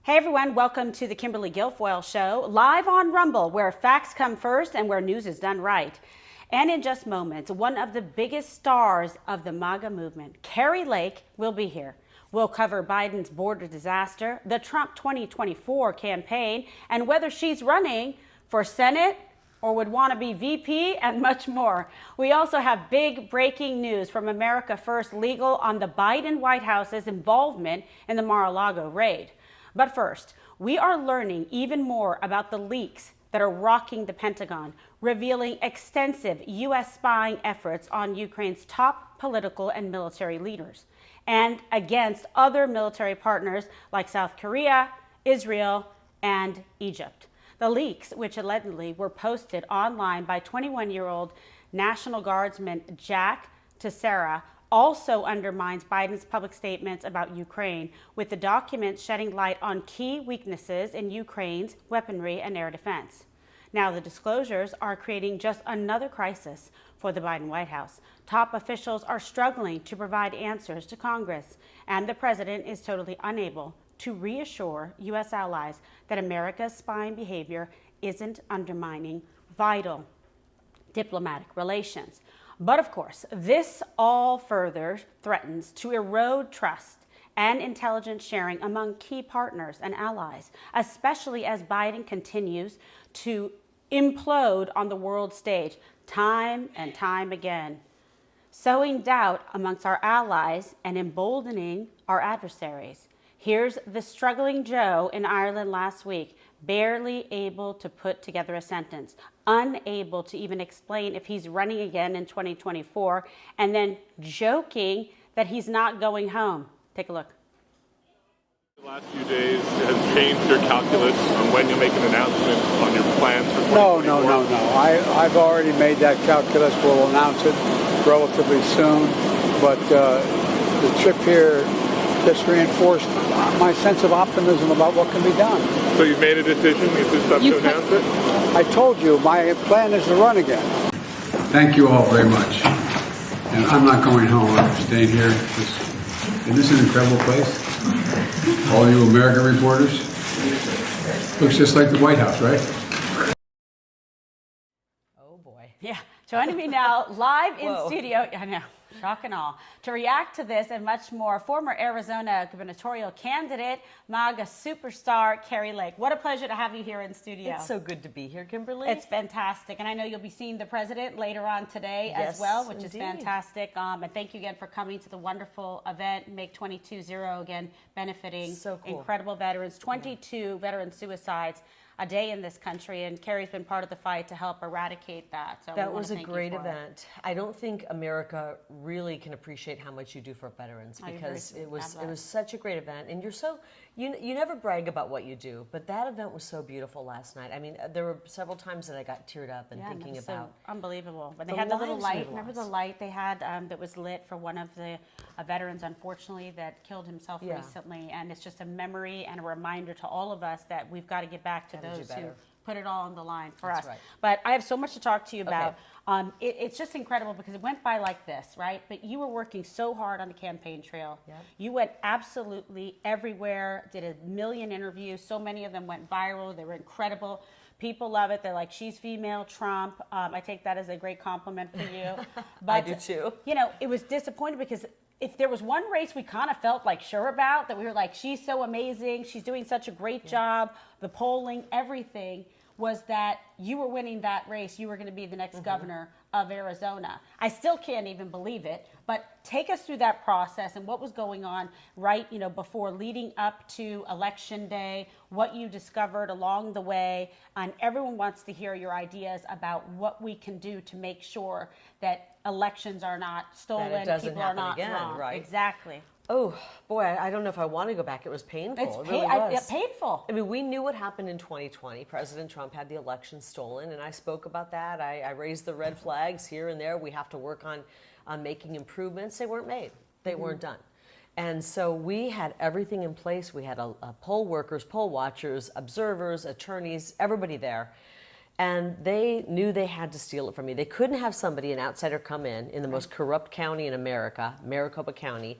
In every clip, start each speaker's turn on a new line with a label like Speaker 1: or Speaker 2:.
Speaker 1: Hey everyone, welcome to the Kimberly Guilfoyle Show, live on Rumble, where facts come first and where news is done right. And in just moments, one of the biggest stars of the MAGA movement, Kari will be here. We'll cover Biden's border disaster, the Trump 2024 campaign, and whether she's running for Senate or would want to be VP, and much more. We also have big breaking news from America First Legal on the Biden White House's involvement in the Mar-a-Lago raid. But first, we are learning even more about the leaks that are rocking the Pentagon, revealing extensive U.S. spying efforts on Ukraine's top political and military leaders, and against other military partners like South Korea, Israel, and Egypt. The leaks, which allegedly were posted online by 21-year-old National Guardsman Jack Teixeira, also undermines Biden's public statements about Ukraine, with the documents shedding light on key weaknesses in Ukraine's weaponry and air defense. Now, the disclosures are creating just another crisis for the Biden White House. Top officials are struggling to provide answers to Congress, and the president is totally unable to reassure U.S. allies that America's spying behavior isn't undermining vital diplomatic relations. But of course, this all further threatens to erode trust and intelligence sharing among key partners and allies, especially as Biden continues to implode on the world stage time and time again, sowing doubt amongst our allies and emboldening our adversaries. Here's the struggling Joe in Ireland last week, barely able to put together a sentence, unable to even explain if he's running again in 2024, and then joking that he's not going home. Take a look.
Speaker 2: The last few days has changed your calculus on when you'll make an announcement on your plans for 2024?
Speaker 3: No. I've already made that calculus. We'll announce it relatively soon, but the trip here just reinforced my sense of optimism about what can be done.
Speaker 2: So you've made a decision? You just have to announce it?
Speaker 3: I told you, my plan is to run again. Thank you all very much. And I'm not going home. I'm staying here. Isn't this an incredible place? All you America reporters. Looks just like the White House, right?
Speaker 1: Oh boy. Yeah. Joining me now live in studio. I know. Shock and awe. To react to this and much more, former Arizona gubernatorial candidate, MAGA superstar, Kari Lake. What a pleasure to have you here in studio.
Speaker 4: It's so good to be here, Kimberly.
Speaker 1: It's fantastic. And I know you'll be seeing the president later on today as well, which is fantastic. And thank you again for coming to the wonderful event, Make 22-0, again, benefiting incredible veterans. 22 veteran suicides a day in this country, and Kari's been part of the fight to help eradicate that. So
Speaker 4: that was a great event. I don't think America really can appreciate how much you do for veterans, because it was such a great event, and you never brag about what you do, but that event was so beautiful last night. I mean, there were several times that I got teared up and thinking about
Speaker 1: unbelievable. But they had the little light. Remember the light they had that was lit for one of the veterans, unfortunately, that killed himself recently, and it's just a memory and a reminder to all of us that we've got to get back to those who put it all on the line for us. Right. But I have so much to talk to you about. It's just incredible because it went by like this, right? But you were working so hard on the campaign trail. Yep. You went absolutely everywhere, did a million interviews. So many of them went viral. They were incredible. People love it. They're like, she's female Trump. I take that as a great compliment for you. But,
Speaker 4: I do too.
Speaker 1: You know, it was disappointing because if there was one race we kind of felt like sure about, that we were like, she's so amazing, she's doing such a great job, the polling, everything, was that you were winning that race. You were going to be the next governor of Arizona. I still can't even believe it, but take us through that process and what was going on before, leading up to Election Day, what you discovered along the way, and everyone wants to hear your ideas about what we can do to make sure that elections are not stolen, people are not wrong.
Speaker 4: Right?
Speaker 1: Exactly.
Speaker 4: Oh, boy, I don't know if I want to go back. It was painful. It really was.
Speaker 1: Painful.
Speaker 4: I mean, we knew what happened in 2020. President Trump had the election stolen, and I spoke about that. I raised the red flags here and there. We have to work on making improvements. They weren't made. They weren't done. And so we had everything in place. We had poll workers, poll watchers, observers, attorneys, everybody there. And they knew they had to steal it from me. They couldn't have somebody, an outsider, come in the most corrupt county in America, Maricopa County,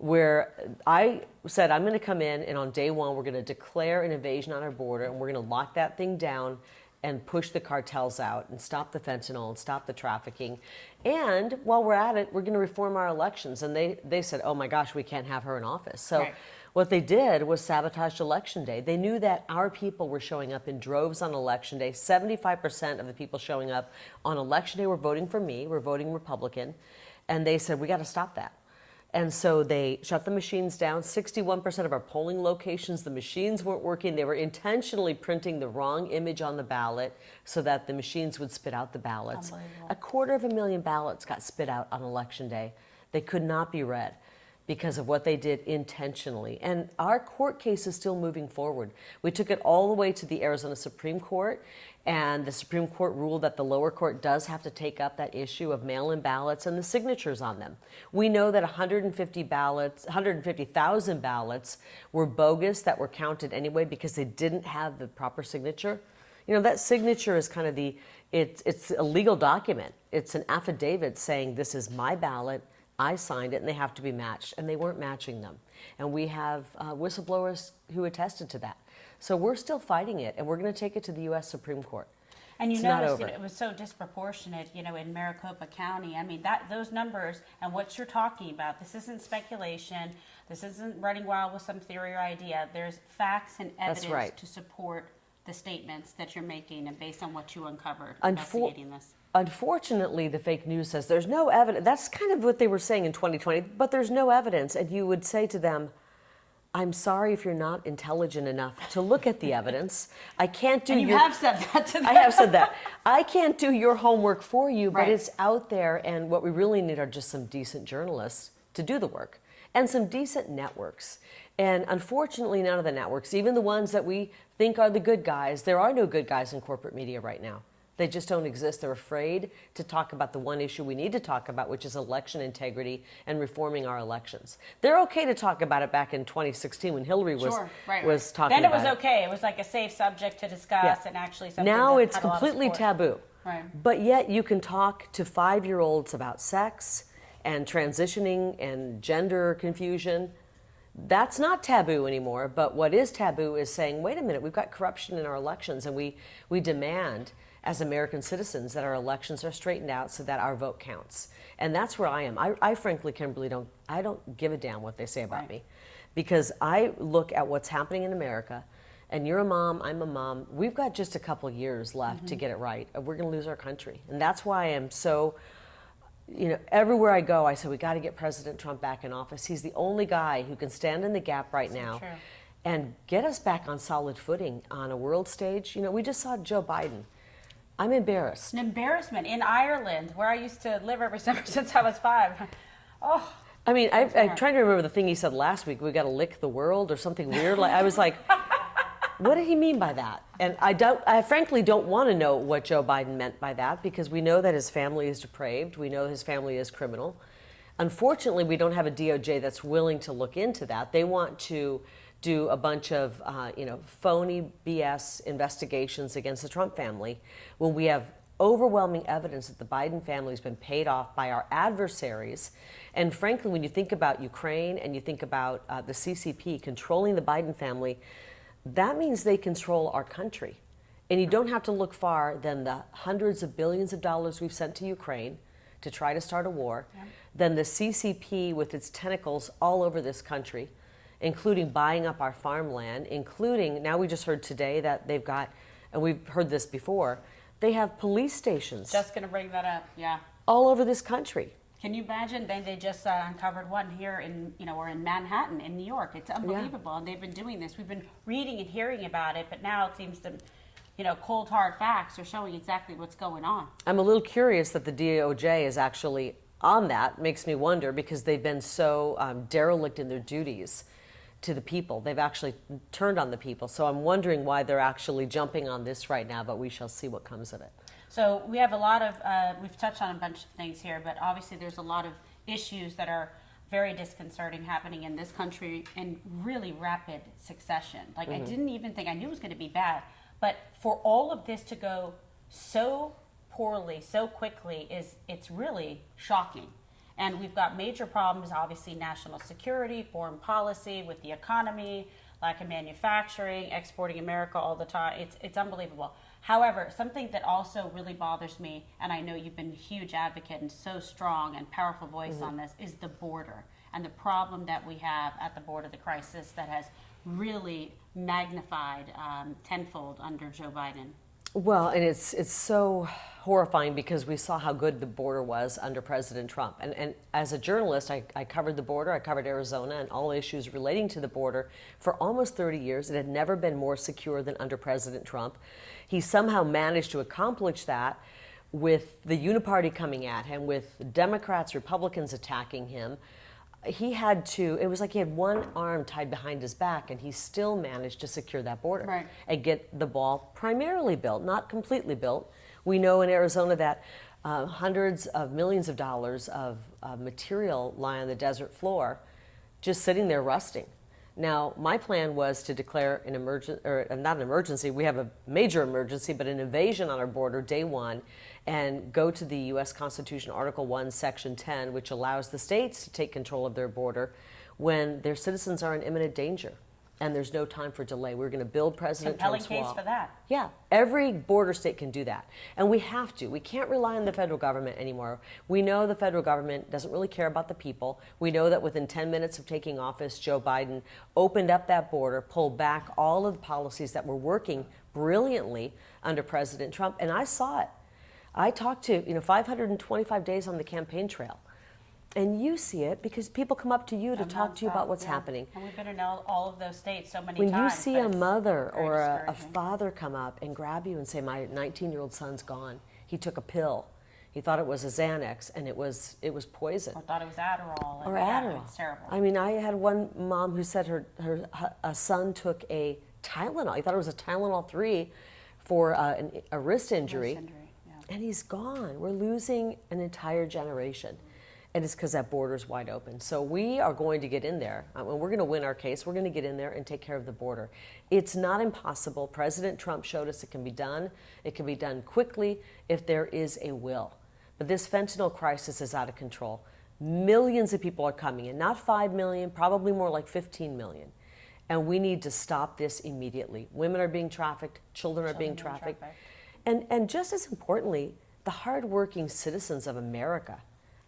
Speaker 4: where I said, I'm going to come in, and on day one, we're going to declare an invasion on our border, and we're going to lock that thing down and push the cartels out and stop the fentanyl and stop the trafficking. And while we're at it, we're going to reform our elections. And they said, oh my gosh, we can't have her in office. So
Speaker 1: right.
Speaker 4: What they did was sabotage Election Day. They knew that our people were showing up in droves on Election Day. 75% of the people showing up on Election Day were voting for me, were voting Republican. And they said, we got to stop that. And so they shut the machines down. 61% of our polling locations, the machines weren't working. They were intentionally printing the wrong image on the ballot so that the machines would spit out the ballots. 250,000 ballots got spit out on Election Day. They could not be read because of what they did intentionally. And our court case is still moving forward. We took it all the way to the Arizona Supreme Court, and the Supreme Court ruled that the lower court does have to take up that issue of mail-in ballots and the signatures on them. We know that 150,000 ballots were bogus that were counted anyway because they didn't have the proper signature. You know, that signature is kind of it's a legal document. It's an affidavit saying this is my ballot, I signed it, and they have to be matched, and they weren't matching them. And we have whistleblowers who attested to that. So we're still fighting it, and we're going to take it to the U.S. Supreme Court.
Speaker 1: And you
Speaker 4: It's not
Speaker 1: noticed,
Speaker 4: over.
Speaker 1: you know, it was so disproportionate, you know, in Maricopa County. I mean, those numbers and what you're talking about, this isn't speculation. This isn't running wild with some theory or idea. There's facts and evidence
Speaker 4: right.
Speaker 1: to support the statements that you're making and based on what you uncovered investigating this.
Speaker 4: Unfortunately, the fake news says there's no evidence. That's kind of what they were saying in 2020, but there's no evidence. And you would say to them, I'm sorry if you're not intelligent enough to look at the evidence. I can't do
Speaker 1: And you have said that to them.
Speaker 4: I have said that. I can't do your homework for you,
Speaker 1: Right.
Speaker 4: but it's out there, and what we really need are just some decent journalists to do the work and some decent networks. And unfortunately, none of the networks, even the ones that we think are the good guys, there are no good guys in corporate media right now. They just don't exist. They're afraid to talk about the one issue we need to talk about, which is election integrity and reforming our elections. They're okay to talk about it back in 2016 when Hillary was talking about it.
Speaker 1: Then it was okay. It was like a safe subject to discuss and actually something
Speaker 4: now
Speaker 1: that
Speaker 4: it's
Speaker 1: had a lot of
Speaker 4: completely
Speaker 1: support.
Speaker 4: taboo.
Speaker 1: Right.
Speaker 4: But yet you can talk to 5-year-olds about sex and transitioning and gender confusion. That's not taboo anymore. But what is taboo is saying, wait a minute, we've got corruption in our elections, and we demand as American citizens that our elections are straightened out so that our vote counts. And that's where I am. I frankly, Kimberly, don't give a damn what they say about me, because I look at what's happening in America, and you're a mom, I'm a mom. We've got just a couple years left to get it right. We're going to lose our country. And that's why I am so, you know, everywhere I go, I say, we got to get President Trump back in office. He's the only guy who can stand in the gap right now
Speaker 1: true.
Speaker 4: and get us back on solid footing on a world stage. You know, we just saw Joe Biden. I'm embarrassed.
Speaker 1: An embarrassment in Ireland, where I used to live ever since I was 5. Oh,
Speaker 4: I mean, I'm trying to remember the thing he said last week. We got to lick the world or something weird. Like, I was like, what did he mean by that? And I frankly don't want to know what Joe Biden meant by that, because we know that his family is depraved. We know his family is criminal. Unfortunately, we don't have a DOJ that's willing to look into that. They want to do a bunch of phony BS investigations against the Trump family when we have overwhelming evidence that the Biden family has been paid off by our adversaries. And frankly, when you think about Ukraine and you think about the CCP controlling the Biden family, that means they control our country. And you don't have to look far than the hundreds of billions of dollars we've sent to Ukraine to try to start a war, than the CCP with its tentacles all over this country, including buying up our farmland, including, now we just heard today that they've got, and we've heard this before, they have police stations
Speaker 1: just going to bring that up, yeah.
Speaker 4: all over this country.
Speaker 1: Can you imagine? They just uncovered one here in, or in Manhattan, in New York. It's unbelievable, and they've been doing this. We've been reading and hearing about it, but now it seems to, cold hard facts are showing exactly what's going on.
Speaker 4: I'm a little curious that the DOJ is actually on that. Makes me wonder, because they've been so derelict in their duties to the people. They've actually turned on the people. So I'm wondering why they're actually jumping on this right now, but we shall see what comes of it.
Speaker 1: So we have a lot of, we've touched on a bunch of things here, but obviously there's a lot of issues that are very disconcerting happening in this country in really rapid succession. Like, I didn't even think, I knew it was going to be bad, but for all of this to go so poorly, so quickly, it's really shocking. And we've got major problems, obviously national security, foreign policy, with the economy, lack of manufacturing, exporting America all the time. It's unbelievable. However, something that also really bothers me, and I know you've been a huge advocate and so strong and powerful voice on this, is the border and the problem that we have at the border, the crisis that has really magnified tenfold under Joe Biden.
Speaker 4: Well, and it's so horrifying because we saw how good the border was under President Trump. And as a journalist, I covered the border, I covered Arizona and all issues relating to the border for almost 30 years. It had never been more secure than under President Trump. He somehow managed to accomplish that with the uniparty coming at him, with Democrats, Republicans attacking him. He had to, it was like he had one arm tied behind his back, and he still managed to secure that border
Speaker 1: Right.
Speaker 4: and get the wall primarily built, not completely built. We know in Arizona that hundreds of millions of dollars of material lie on the desert floor, just sitting there rusting. Now, my plan was to declare an emergency, or not an emergency, we have a major emergency, but an invasion on our border day one, and go to the U.S. Constitution, Article 1, Section 10, which allows the states to take control of their border when their citizens are in imminent danger. And there's no time for delay. We're going to build President
Speaker 1: Compelling
Speaker 4: Trump's
Speaker 1: case
Speaker 4: wall.
Speaker 1: for that.
Speaker 4: Yeah, every border state can do that. And we have to. We can't rely on the federal government anymore. We know the federal government doesn't really care about the people. We know that within 10 minutes of taking office, Joe Biden opened up that border, pulled back all of the policies that were working brilliantly under President Trump. And I saw it. I talked to, 525 days on the campaign trail. And you see it because people come up to you to talk to you about what's happening.
Speaker 1: And we've been in all of those states so many
Speaker 4: When
Speaker 1: times.
Speaker 4: you see
Speaker 1: but
Speaker 4: a
Speaker 1: it's
Speaker 4: mother
Speaker 1: very
Speaker 4: or a
Speaker 1: discouraging.
Speaker 4: father come up and grab you and say, my 19-year-old son's gone. He took a pill. He thought it was a Xanax, and it was poison.
Speaker 1: Or thought it was Adderall.
Speaker 4: Or
Speaker 1: yeah,
Speaker 4: Adderall.
Speaker 1: It's terrible.
Speaker 4: I mean, I had one mom who said her son took a Tylenol. He thought it was a Tylenol 3 for a wrist injury.
Speaker 1: Wrist injury, yeah.
Speaker 4: And he's gone. We're losing an entire generation. And it's because that border's wide open. So we are going to get in there. And we're going to win our case. We're going to get in there and take care of the border. It's not impossible. President Trump showed us it can be done. It can be done quickly if there is a will. But this fentanyl crisis is out of control. Millions of people are coming in, not 5 million, probably more like 15 million. And we need to stop this immediately. Women are being trafficked, children are being trafficked. And just as importantly, the hardworking citizens of America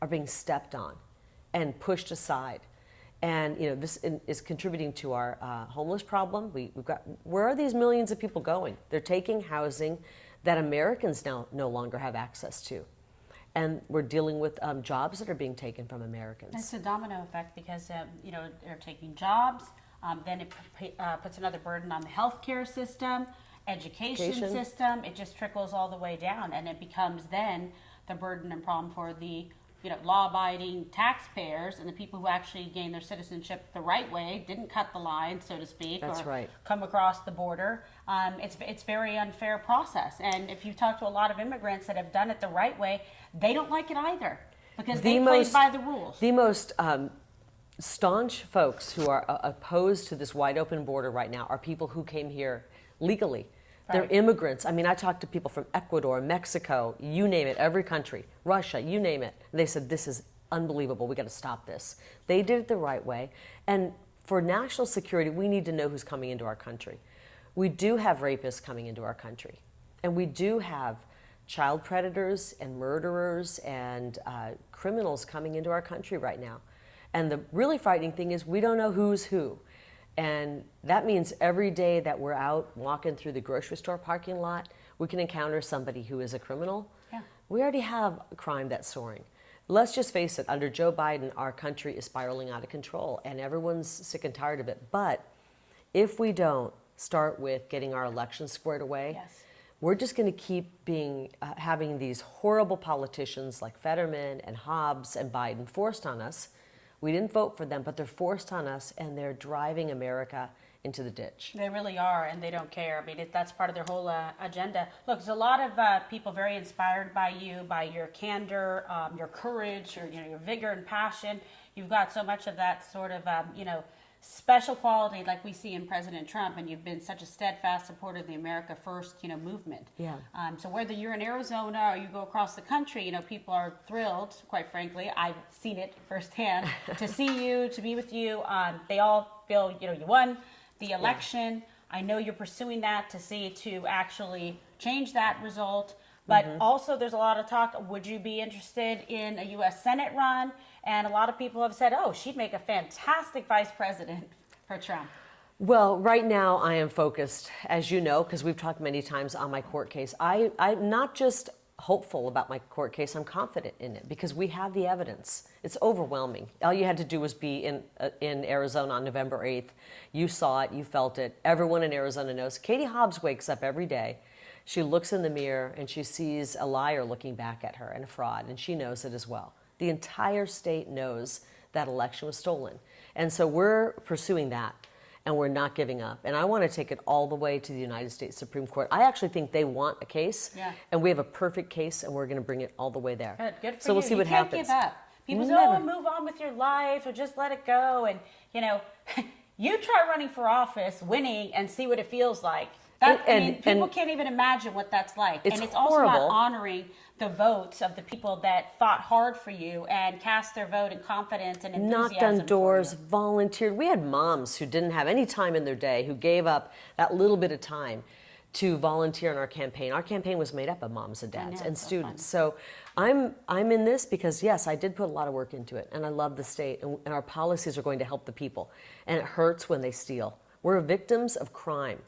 Speaker 4: are being stepped on and pushed aside. And this is contributing to our homeless problem. We've got, where are these millions of people going? They're taking housing that Americans now no longer have access to. And we're dealing with jobs that are being taken from Americans.
Speaker 1: It's a domino effect because, they're taking jobs. Then it puts another burden on the healthcare system, education system. It just trickles all the way down. And it becomes then the burden and problem for the law-abiding taxpayers and the people who actually gain their citizenship the right way, didn't cut the line, so to speak,
Speaker 4: That's
Speaker 1: or
Speaker 4: right.
Speaker 1: come across the border. It's very unfair process. And if you talk to a lot of immigrants that have done it the right way, they don't like it either because they played by the rules.
Speaker 4: The most staunch folks who are opposed to this wide open border right now are people who came here legally. They're immigrants. I mean, I talked to people from Ecuador, Mexico, you name it, every country, Russia, you name it. And they said, this is unbelievable. We got to stop this. They did it the right way. And for national security, we need to know who's coming into our country. We do have rapists coming into our country. And we do have child predators and murderers and criminals coming into our country right now. And the really frightening thing is we don't know who's who. And that means every day that we're out walking through the grocery store parking lot, we can encounter somebody who is a criminal.
Speaker 1: Yeah.
Speaker 4: We already have a crime that's soaring. Let's just face it, under Joe Biden, our country is spiraling out of control, and everyone's sick and tired of it. But if we don't start with getting our elections squared away, we're just going to keep having these horrible politicians like Fetterman and Hobbs and Biden forced on us. We didn't vote for them, but they're forced on us, and they're driving America into the ditch.
Speaker 1: They really are, and they don't care. I mean, that's part of their whole agenda. Look, there's a lot of people very inspired by you, by your candor, your courage, your vigor and passion. You've got so much of that sort of, special quality like we see in President Trump, and you've been such a steadfast supporter of the America First, movement.
Speaker 4: Yeah.
Speaker 1: So whether you're in Arizona or you go across the country, people are thrilled, quite frankly. I've seen it firsthand, to see you, to be with you. They all feel, you won the election. I know you're pursuing that to actually change that result. But also there's a lot of talk, would you be interested in a U.S. Senate run? And a lot of people have said, oh, she'd make a fantastic vice president for Trump.
Speaker 4: Well, right now I am focused, as you know, because we've talked many times on my court case. I'm not just hopeful about my court case, I'm confident in it because we have the evidence. It's overwhelming. All you had to do was be in Arizona on November 8th. You saw it, you felt it. Everyone in Arizona knows. Katie Hobbs wakes up every day. She looks in the mirror and she sees a liar looking back at her and a fraud, and she knows it as well. The entire state knows that election was stolen. And so we're pursuing that, and we're not giving up. And I want to take it all the way to the United States Supreme Court. I actually think they want a case, and we have a perfect case, and we're going to bring it all the way there.
Speaker 1: Good for
Speaker 4: so we'll
Speaker 1: you.
Speaker 4: see what happens.
Speaker 1: You can't give up. People say, oh, move on with your life, or just let it go. And, you try running for office, winning, and see what it feels like. People can't even imagine what that's like.
Speaker 4: It's
Speaker 1: and it's
Speaker 4: horrible.
Speaker 1: also about honoring the votes of the people that fought hard for you and cast their vote in confidence and enthusiasm.
Speaker 4: Knocked on doors, volunteered. We had moms who didn't have any time in their day who gave up that little bit of time to volunteer in our campaign. Our campaign was made up of moms and dads and students. So I'm in this because, yes, I did put a lot of work into it, and I love the state, and our policies are going to help the people. And it hurts when they steal. We're victims of crime.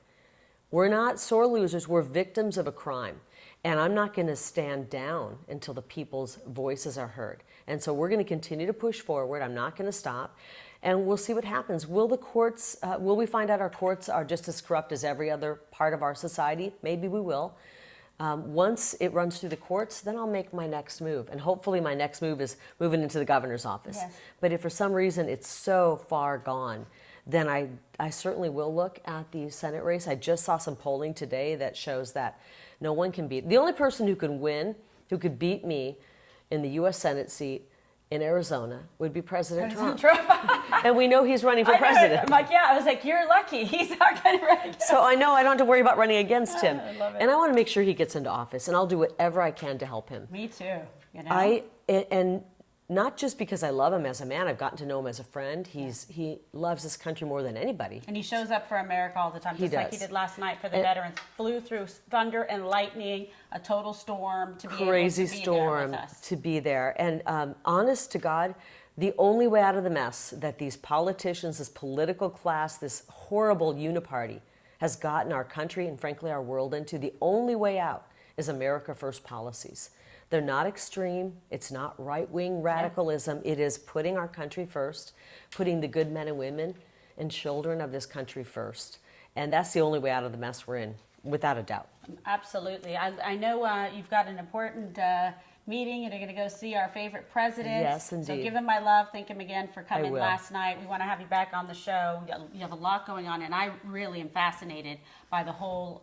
Speaker 4: We're not sore losers, we're victims of a crime. And I'm not going to stand down until the people's voices are heard. And so we're going to continue to push forward. I'm not going to stop. And we'll see what happens. Will we find out our courts are just as corrupt as every other part of our society? Maybe we will. Once it runs through the courts, then I'll make my next move. And hopefully my next move is moving into the governor's office.
Speaker 1: Yes.
Speaker 4: But if for some reason it's so far gone, then I certainly will look at the Senate race. I just saw some polling today that shows that no one can beat. The only person who can win, who could beat me in the U.S. Senate seat in Arizona would be President Trump. And we know he's running for president.
Speaker 1: I'm like, I was like, you're lucky. He's not going to run again.
Speaker 4: So I know I don't have to worry about running against him.
Speaker 1: I love it.
Speaker 4: And I want to make sure he gets into office, and I'll do whatever I can to help him.
Speaker 1: Me too.
Speaker 4: And not just because I love him as a man, I've gotten to know him as a friend. He loves this country more than anybody.
Speaker 1: And he shows up for America all the time, just like he did last night for the veterans. Flew through thunder and lightning, a total storm to be
Speaker 4: crazy
Speaker 1: able to be
Speaker 4: storm
Speaker 1: there with us.
Speaker 4: to be there. And honest to God, the only way out of the mess that these politicians, this political class, this horrible uniparty has gotten our country and frankly our world into, the only way out is America First policies. They're not extreme. It's not right-wing radicalism. It is putting our country first, putting the good men and women and children of this country first. And that's the only way out of the mess we're in, without a doubt.
Speaker 1: Absolutely. I know you've got an important meeting and you're going to go see our favorite president.
Speaker 4: Yes, indeed.
Speaker 1: So give him my love. Thank him again for coming
Speaker 4: will.
Speaker 1: last night. We want to have you back on the show. You have a lot going on, and I really am fascinated by the whole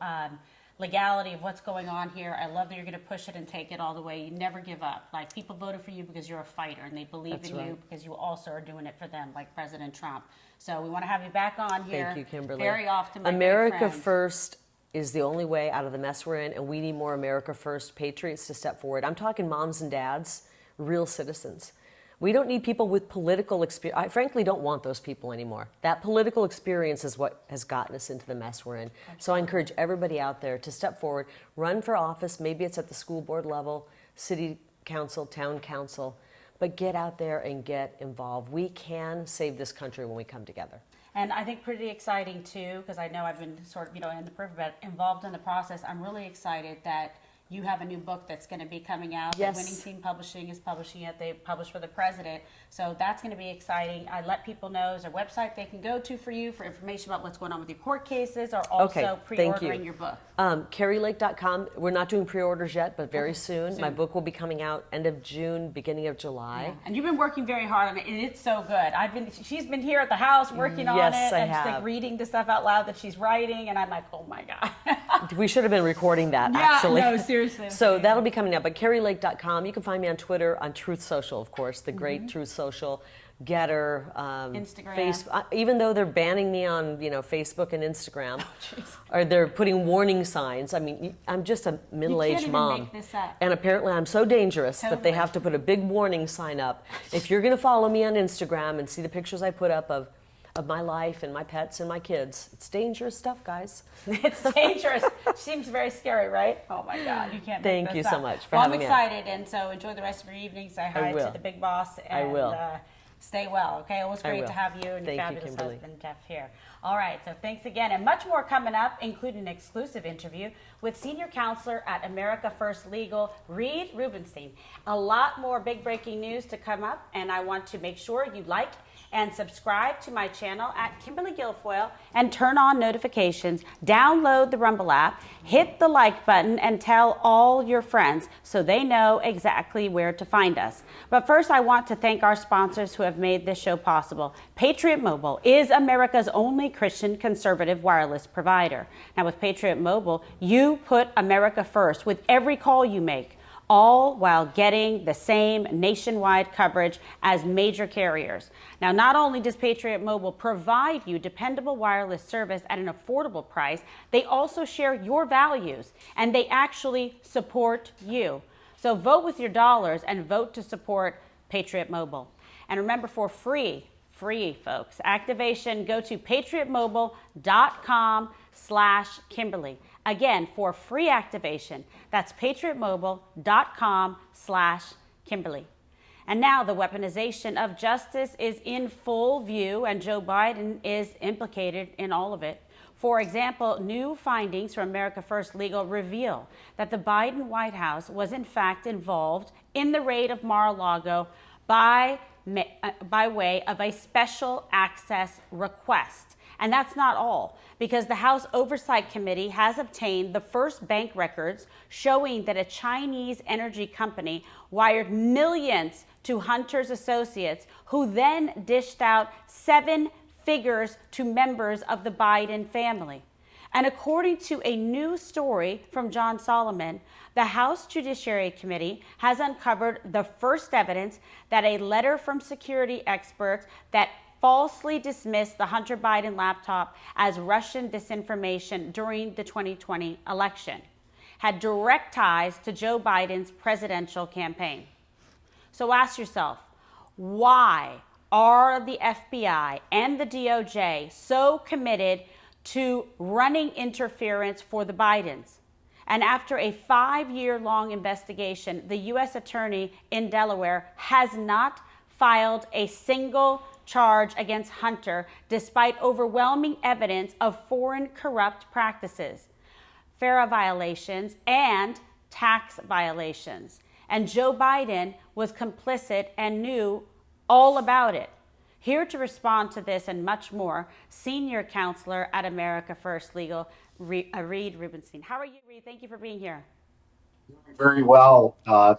Speaker 1: legality of what's going on here. I love that you're going to push it and take it all the way. You never give up. Like, people voted for you because you're a fighter, and they believe in you because you also are doing it for them, like President Trump. So we want to have you back on here.
Speaker 4: Thank you, Kimberly.
Speaker 1: Very often, my
Speaker 4: America
Speaker 1: great friend.
Speaker 4: First is the only way out of the mess we're in, and we need more America First patriots to step forward. I'm talking moms and dads, real citizens. We don't need people with political experience. I frankly don't want those people anymore. That political experience is what has gotten us into the mess we're in. So I encourage everybody out there to step forward, run for office. Maybe it's at the school board level, city council, town council, but get out there and get involved. We can save this country when we come together.
Speaker 1: And I think pretty exciting too, because I know I've been sort of, in the periphery, but involved in the process. I'm really excited that you have a new book that's going to be coming out.
Speaker 4: Yes.
Speaker 1: The Winning Team Publishing is publishing it. They publish for the president. So that's going to be exciting. I let people know there's a website they can go to for you for information about what's going on with your court cases, or also pre-ordering your book.
Speaker 4: KariLake.com. We're not doing pre-orders yet, but very soon. My book will be coming out end of June, beginning of July.
Speaker 1: Yeah. And you've been working very hard on it, and it's so good. She's been here at the house working on it,
Speaker 4: Yes, I
Speaker 1: and
Speaker 4: have.
Speaker 1: just like reading the stuff out loud that she's writing, and I'm like, oh my God.
Speaker 4: We should have been recording that, actually.
Speaker 1: No, seriously.
Speaker 4: So that'll be coming out. But KariLake.com. You can find me on Twitter, on Truth Social, of course, the great Truth Social. Getter,
Speaker 1: Instagram.
Speaker 4: Even though they're banning me on Facebook and Instagram, or they're putting warning signs. I mean, I'm just a middle-aged mom,
Speaker 1: make this up.
Speaker 4: and apparently I'm so dangerous that they
Speaker 1: Totally.
Speaker 4: have to put a big warning sign up. If you're going to follow me on Instagram and see the pictures I put up of my life and my pets and my kids, it's dangerous stuff, guys.
Speaker 1: It's dangerous. Seems very scary, right? Oh my God, you can't.
Speaker 4: Thank
Speaker 1: make
Speaker 4: you
Speaker 1: this
Speaker 4: so
Speaker 1: up.
Speaker 4: much for
Speaker 1: well,
Speaker 4: having me
Speaker 1: I'm
Speaker 4: on.
Speaker 1: excited, and so enjoy the rest of your evening. Say hi
Speaker 4: will.
Speaker 1: to the big boss, and
Speaker 4: I will.
Speaker 1: Stay well. Okay, always
Speaker 4: I
Speaker 1: great
Speaker 4: will.
Speaker 1: to have you and your
Speaker 4: Thank you,
Speaker 1: fabulous
Speaker 4: Kimberly.
Speaker 1: husband Jeff here. All right, so thanks again, and much more coming up, including an exclusive interview with senior counselor at America First Legal, Reed Rubenstein. A lot more big breaking news to come up, and I want to make sure you like and subscribe to my channel at Kimberly Guilfoyle and turn on notifications. Download the Rumble app, hit the like button, and tell all your friends so they know exactly where to find us. But first, I want to thank our sponsors who have made this show possible. Patriot Mobile is America's only Christian conservative wireless provider. Now, with Patriot Mobile, you put America first with every call you make, all while getting the same nationwide coverage as major carriers. Now, not only does Patriot Mobile provide you dependable wireless service at an affordable price, they also share your values, and they actually support you. So vote with your dollars and vote to support Patriot Mobile. And remember, for free, folks, activation, go to patriotmobile.com/Kimberly. Again, for free activation, that's patriotmobile.com/Kimberly. And now the weaponization of justice is in full view, and Joe Biden is implicated in all of it. For example, new findings from America First Legal reveal that the Biden White House was in fact involved in the raid of Mar-a-Lago by way of a special access request. And that's not all, because the House Oversight Committee has obtained the first bank records showing that a Chinese energy company wired millions to Hunter's associates, who then dished out 7 figures to members of the Biden family. And according to a new story from John Solomon, the House Judiciary Committee has uncovered the first evidence that a letter from security experts that falsely dismissed the Hunter Biden laptop as Russian disinformation during the 2020 election had direct ties to Joe Biden's presidential campaign. So ask yourself, why are the FBI and the DOJ so committed to running interference for the Bidens? And after a 5-year-long investigation, the U.S. attorney in Delaware has not filed a single charge against Hunter, despite overwhelming evidence of foreign corrupt practices, FARA violations, and tax violations. And Joe Biden was complicit and knew all about it. Here to respond to this and much more, senior counselor at America First Legal, Reed Rubenstein. How are you, Reed? Thank you for being here.
Speaker 5: Very well.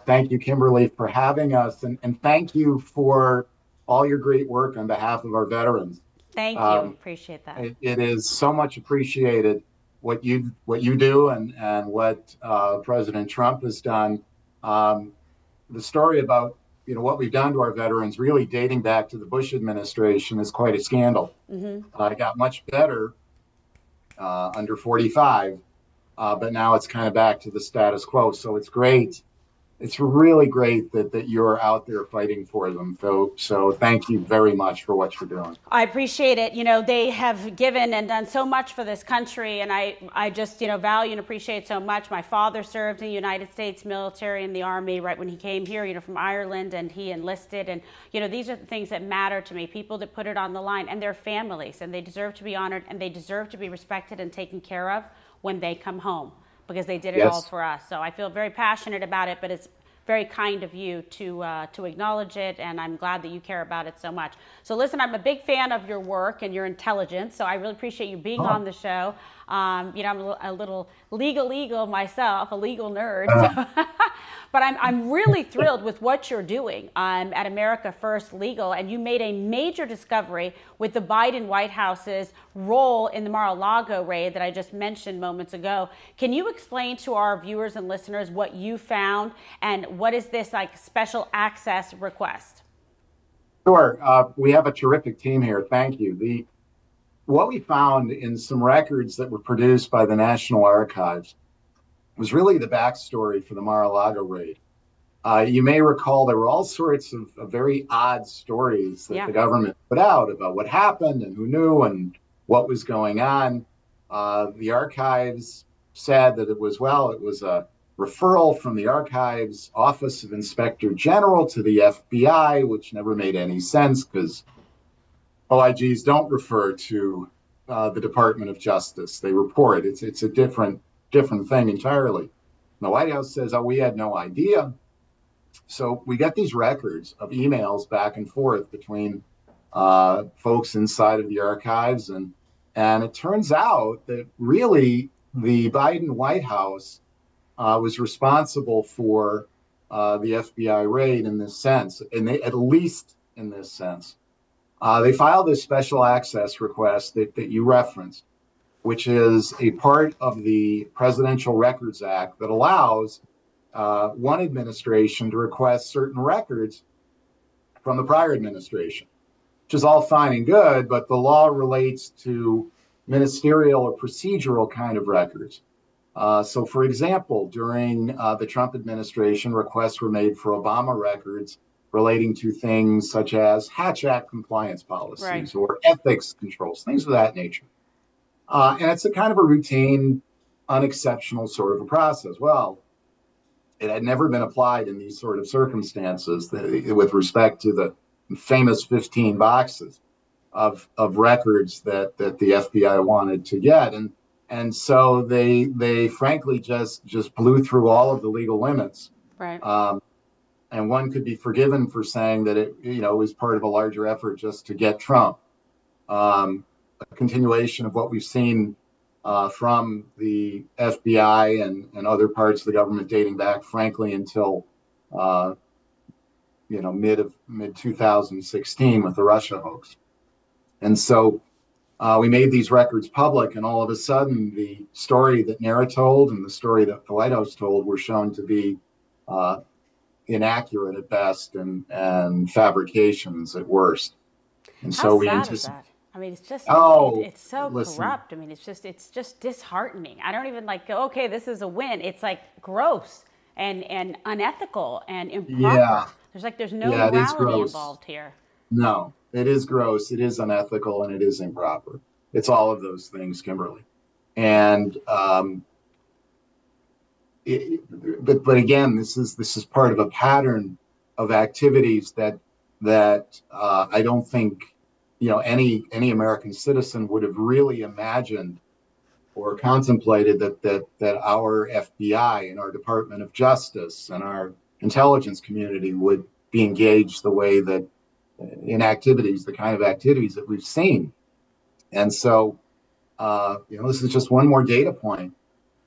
Speaker 5: Thank you, Kimberly, for having us, and thank you for all your great work on behalf of our veterans.
Speaker 1: Thank you. Appreciate that.
Speaker 5: It is so much appreciated what you do and what President Trump has done. The story about what we've done to our veterans, really dating back to the Bush administration, is quite a scandal. It got much better under 45, but now it's kind of back to the status quo. So it's great. It's really great that you're out there fighting for them. So thank you very much for what you're doing.
Speaker 1: I appreciate it. They have given and done so much for this country, and I just, value and appreciate so much. My father served in the United States military in the Army right when he came here, from Ireland, and he enlisted. And, these are the things that matter to me, people that put it on the line, and their families, and they deserve to be honored, and they deserve to be respected and taken care of when they come home, because they did it all for us. So I feel very passionate about it, but it's very kind of you to acknowledge it, and I'm glad that you care about it so much. So listen, I'm a big fan of your work and your intelligence, so I really appreciate you being on the show. I'm a little legal myself, a legal nerd. But I'm really thrilled with what you're doing at America First Legal, and you made a major discovery with the Biden White House's role in the Mar-a-Lago raid that I just mentioned moments ago. Can you explain to our viewers and listeners what you found, and what is this special access request?
Speaker 5: Sure. We have a terrific team here. Thank you. What we found in some records that were produced by the National Archives was really the backstory for the Mar-a-Lago raid. You may recall there were all sorts of very odd stories that
Speaker 1: Yeah.
Speaker 5: the government put out about what happened and who knew and what was going on. The archives said that it was a referral from the Archives Office of Inspector General to the FBI, which never made any sense because OIGs don't refer to the Department of Justice. They report. It's a different thing entirely. The White House says, "Oh, we had no idea." So we get these records of emails back and forth between folks inside of the archives, and it turns out that really the Biden White House was responsible for the FBI raid in this sense, and at least in this sense. They filed this special access request that you referenced, which is a part of the Presidential Records Act that allows one administration to request certain records from the prior administration, which is all fine and good, but the law relates to ministerial or procedural kind of records. So, for example, during the Trump administration, requests were made for Obama records relating to things such as Hatch Act compliance policies
Speaker 1: Right.
Speaker 5: or ethics controls, things of that nature. And it's a kind of a routine, unexceptional sort of a process. Well, it had never been applied in these sort of circumstances with respect to the famous 15 boxes of records that the FBI wanted to get. And so they frankly just blew through all of the legal limits.
Speaker 1: Right.
Speaker 5: And one could be forgiven for saying that it was part of a larger effort just to get Trump. A continuation of what we've seen from the FBI and other parts of the government dating back, frankly, until mid 2016 with the Russia hoax. And so we made these records public, and all of a sudden, the story that NARA told and the story that the White House told were shown to be inaccurate at best and fabrications at worst. And
Speaker 1: How
Speaker 5: so we
Speaker 1: sad is
Speaker 5: anticipate.
Speaker 1: that? I mean, it's just it's so
Speaker 5: listen.
Speaker 1: corrupt. I mean, it's just disheartening. I don't even go, okay, this is a win. It's like gross and unethical and improper.
Speaker 5: Yeah.
Speaker 1: There's no
Speaker 5: Yeah, it is
Speaker 1: morality
Speaker 5: gross.
Speaker 1: involved here.
Speaker 5: No, it is gross. It is unethical, and it is improper. It's all of those things, Kimberly. And but again, this is part of a pattern of activities that I don't think any American citizen would have really imagined or contemplated that our FBI and our Department of Justice and our intelligence community would be engaged the way that in activities, the kind of activities that we've seen. And so, this is just one more data point,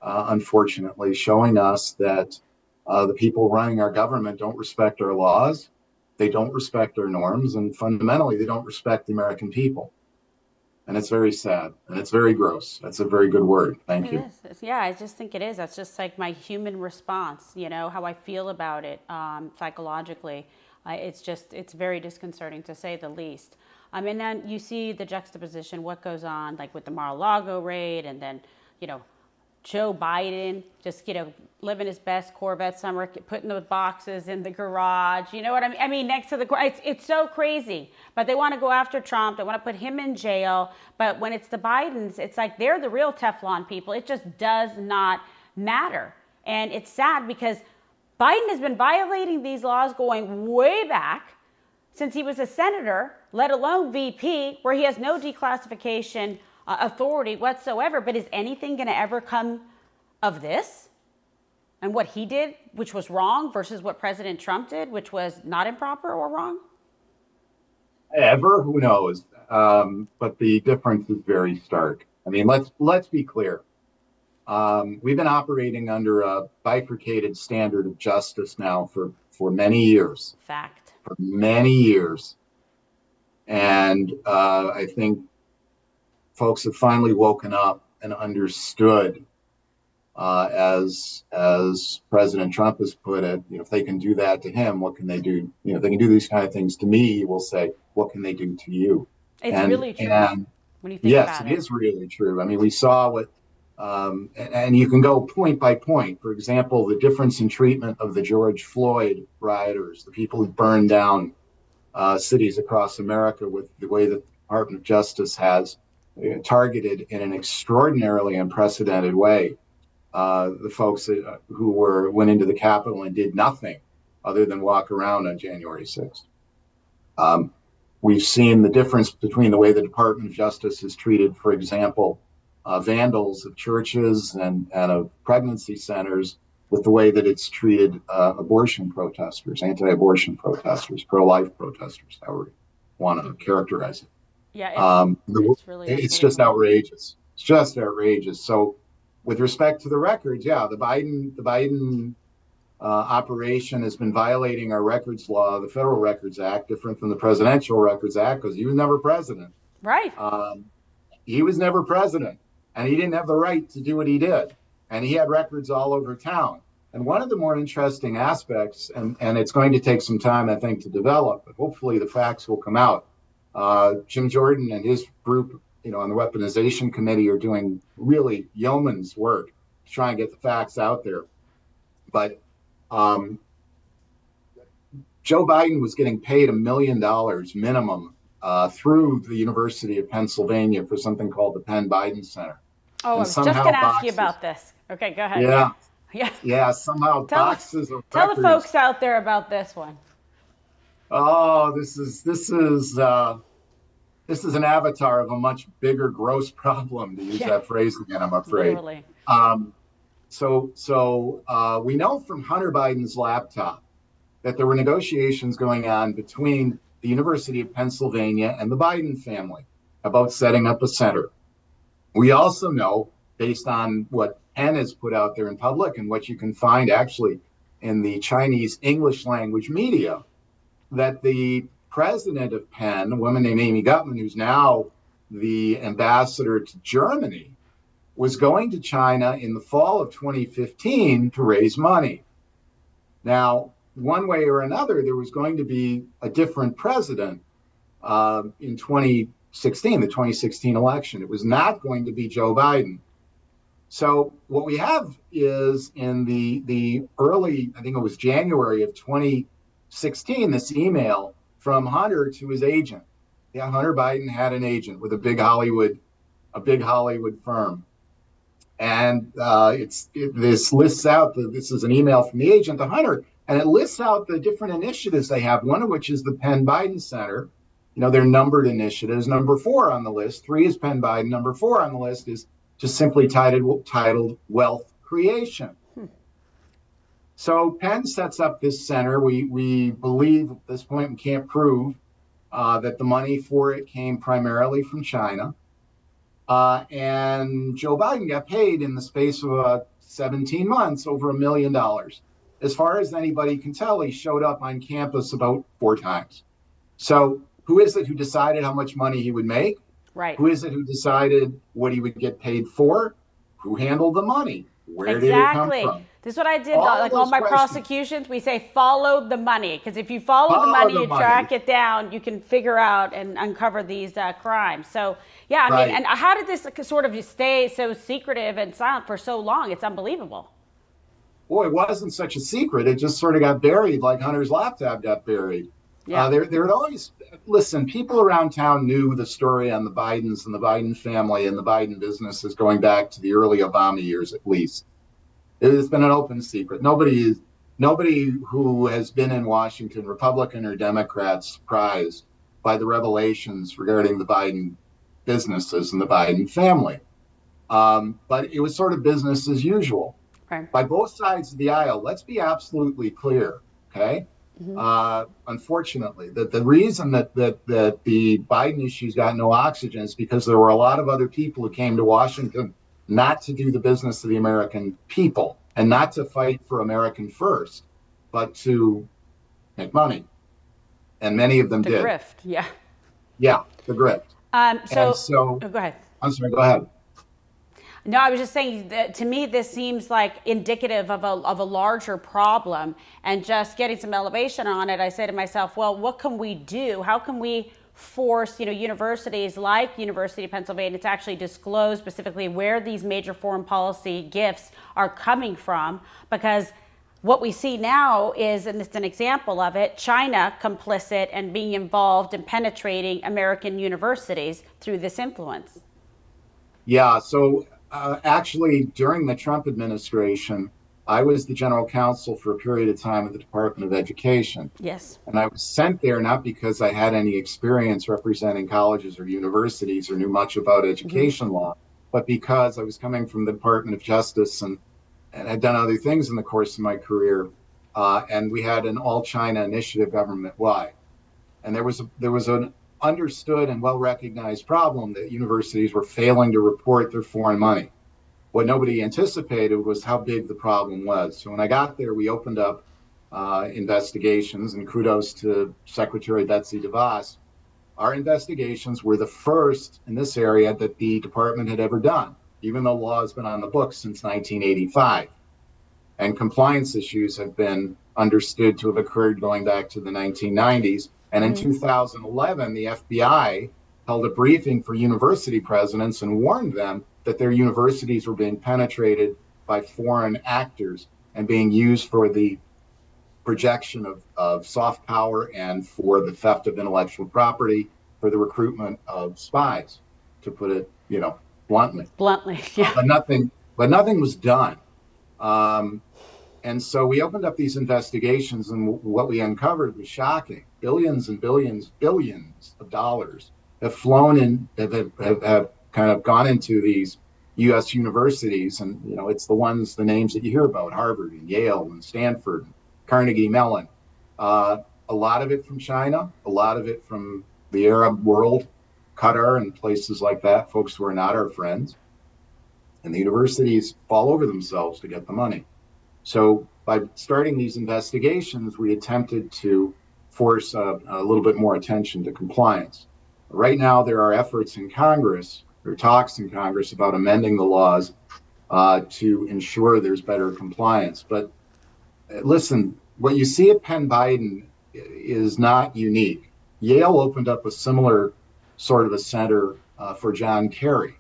Speaker 5: unfortunately, showing us that the people running our government don't respect our laws, they don't respect our norms, and fundamentally, they don't respect the American people. And it's very sad, and it's very gross. That's a very good word. Thank you.
Speaker 1: It is. Yeah, I just think it is. That's just like my human response, how I feel about it psychologically. It's very disconcerting, to say the least. And then you see the juxtaposition, what goes on, like with the Mar-a-Lago raid, and then, Joe Biden just, living his best Corvette summer, putting the boxes in the garage. You know what I mean? I mean, next to the, it's so crazy. But they want to go after Trump. They want to put him in jail. But when it's the Bidens, it's like they're the real Teflon people. It just does not matter. And it's sad because Biden has been violating these laws going way back since he was a senator, let alone VP, where he has no declassification authority whatsoever. But is anything going to ever come of this? And what he did, which was wrong, versus what President Trump did, which was not improper or wrong?
Speaker 5: Ever? Who knows? But the difference is very stark. I mean, let's be clear. We've been operating under a bifurcated standard of justice now for many years.
Speaker 1: Fact.
Speaker 5: For many years. And I think folks have finally woken up and understood as President Trump has put it, if they can do that to him, what can they do? If they can do these kind of things to me, we'll say, what can they do to you?
Speaker 1: It's
Speaker 5: And
Speaker 1: really true
Speaker 5: and
Speaker 1: when you think
Speaker 5: yes,
Speaker 1: about
Speaker 5: it
Speaker 1: it.
Speaker 5: is really true. I mean, we saw what, and you can go point by point. For example, the difference in treatment of the George Floyd rioters, the people who burned down cities across America, with the way that the Department of Justice has targeted in an extraordinarily unprecedented way the folks who went into the Capitol and did nothing other than walk around on January 6th. We've seen the difference between the way the Department of Justice has treated, for example, vandals of churches and of pregnancy centers, with the way that it's treated abortion protesters, anti-abortion protesters, pro-life protesters, however you want to characterize it.
Speaker 1: Yeah, it's really
Speaker 5: it's just
Speaker 1: unbelievable.
Speaker 5: outrageous. It's just outrageous. So, with respect to the records, yeah, the Biden operation has been violating our records law, the Federal Records Act, different from the Presidential Records Act, because he was never president.
Speaker 1: Right.
Speaker 5: He was never president, and he didn't have the right to do what he did. And he had records all over town. And one of the more interesting aspects, and it's going to take some time, I think, to develop, but hopefully the facts will come out. Jim Jordan and his group, on the weaponization committee, are doing really yeoman's work to try and get the facts out there. But Joe Biden was getting paid $1 million minimum through the University of Pennsylvania for something called the Penn Biden Center.
Speaker 1: Oh, I was just going to ask you about this. Okay, go ahead.
Speaker 5: Yeah. Somehow boxes of
Speaker 1: tell
Speaker 5: records.
Speaker 1: the folks out there about this one.
Speaker 5: Oh, this is an avatar of a much bigger, gross problem, to use that phrase again, I'm afraid.
Speaker 1: Literally.
Speaker 5: So we know from Hunter Biden's laptop that there were negotiations going on between the University of Pennsylvania and the Biden family about setting up a center. We also know, based on what Penn has put out there in public and what you can find actually in the Chinese English language media, that the president of Penn, a woman named Amy Gutmann, who's now the ambassador to Germany, was going to China in the fall of 2015 to raise money. Now, one way or another, there was going to be a different president in 2016, the 2016 election. It was not going to be Joe Biden. So what we have is in the early, I think it was January of 2016, this email from Hunter to his agent. Yeah, Hunter Biden had an agent with a big Hollywood firm. And this lists out, this is an email from the agent to Hunter, and it lists out the different initiatives they have, one of which is the Penn Biden Center. They're numbered initiatives. Number 4 on the list, 3 is Penn Biden. Number 4 on the list is just simply titled Wealth Creation. So Penn sets up this center. We believe at this point, we can't prove that the money for it came primarily from China. And Joe Biden got paid in the space of 17 months over $1 million. As far as anybody can tell, he showed up on campus about 4 times. So who is it who decided how much money he would make?
Speaker 1: Right.
Speaker 5: Who is it who decided what he would get paid for? Who handled the money? Where did it come from?
Speaker 1: This is what I did. All my prosecutions, we say follow the money. Because if you follow the money, you track it down, you can figure out and uncover these crimes. So, yeah, I mean, and how did this sort of stay so secretive and silent for so long? It's unbelievable.
Speaker 5: Boy, it wasn't such a secret. It just sort of got buried like Hunter's laptop got buried.
Speaker 1: Yeah.
Speaker 5: There had always, listen, people around town knew the story on the Bidens and the Biden family and the Biden businesses going back to the early Obama years, at least. It has been an open secret. Nobody who has been in Washington, Republican or Democrat, surprised by the revelations regarding the Biden businesses and the Biden family. But it was sort of business as usual.
Speaker 1: Right.
Speaker 5: By both sides of the aisle, let's be absolutely clear, okay? Mm-hmm. Unfortunately, that the reason that the Biden issues got no oxygen is because there were a lot of other people who came to Washington not to do the business of the American people and not to fight for American first, but to make money. And many of them did.
Speaker 1: The grift, yeah.
Speaker 5: Yeah, the grift.
Speaker 1: So
Speaker 5: go
Speaker 1: ahead.
Speaker 5: I'm sorry, go ahead.
Speaker 1: No, I was just saying that to me, this seems like indicative of a larger problem, and just getting some elevation on it. I say to myself, well, what can we do? How can we force, universities like University of Pennsylvania to actually disclose specifically where these major foreign policy gifts are coming from? Because what we see now is, and it's an example of it, China complicit and being involved in penetrating American universities through this influence.
Speaker 5: Yeah, so actually, during the Trump administration, I was the general counsel for a period of time at the Department of Education.
Speaker 1: Yes.
Speaker 5: And I was sent there not because I had any experience representing colleges or universities or knew much about education law, but because I was coming from the Department of Justice and had done other things in the course of my career. And we had an all China initiative government-wide. And there was an understood and well-recognized problem that universities were failing to report their foreign money. What nobody anticipated was how big the problem was. So when I got there, we opened up investigations, and kudos to Secretary Betsy DeVos. Our investigations were the first in this area that the department had ever done, even though law has been on the books since 1985. And compliance issues have been understood to have occurred going back to the 1990s. And in 2011, the FBI held a briefing for university presidents and warned them that their universities were being penetrated by foreign actors and being used for the projection of soft power and for the theft of intellectual property, for the recruitment of spies, to put it, bluntly.
Speaker 1: Bluntly, yeah.
Speaker 5: But nothing was done. And so we opened up these investigations, and what we uncovered was shocking. Billions and billions of dollars have flown in, have kind of gone into these U.S. universities. And, it's the names that you hear about, Harvard and Yale and Stanford, and Carnegie Mellon. A lot of it from China, a lot of it from the Arab world, Qatar and places like that, folks who are not our friends. And the universities fall over themselves to get the money. So by starting these investigations, we attempted to force a little bit more attention to compliance. Right now, there are efforts in Congress, or talks in Congress, about amending the laws to ensure there's better compliance. But listen, what you see at Penn Biden is not unique. Yale opened up a similar sort of a center for John Kerry.